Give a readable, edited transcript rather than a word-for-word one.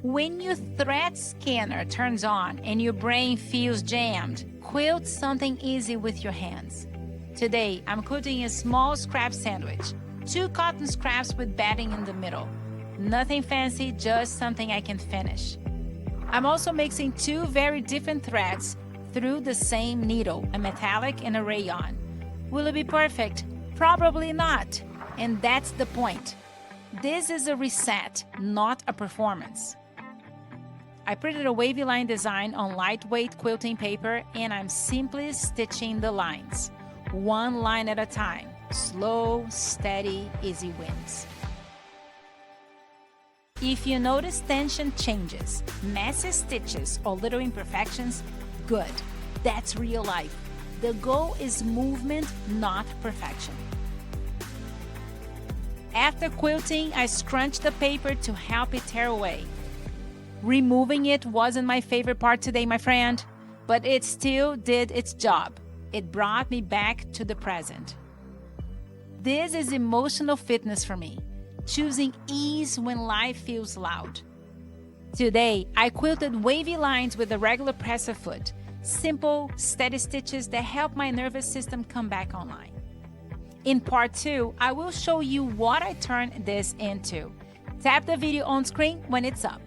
When your thread scanner turns on and your brain feels jammed, quilt something easy with your hands. Today, I'm quilting a small scrap sandwich, 2 cotton scraps with batting in the middle. Nothing fancy, just something I can finish. I'm also mixing 2 very different threads through the same needle, a metallic and a rayon. Will it be perfect? Probably not. And that's the point. This is a reset, not a performance. I printed a wavy line design on lightweight quilting paper and I'm simply stitching the lines. 1 line at a time. Slow, steady, easy wins. If you notice tension changes, messy stitches, or little imperfections, good. That's real life. The goal is movement, not perfection. After quilting, I scrunched the paper to help it tear away. Removing it wasn't my favorite part today, my friend, but it still did its job. It brought me back to the present. This is emotional fitness for me, choosing ease when life feels loud. Today, I quilted wavy lines with a regular presser foot, simple, steady stitches that help my nervous system come back online. In part 2, I will show you what I turned this into. Tap the video on screen when it's up.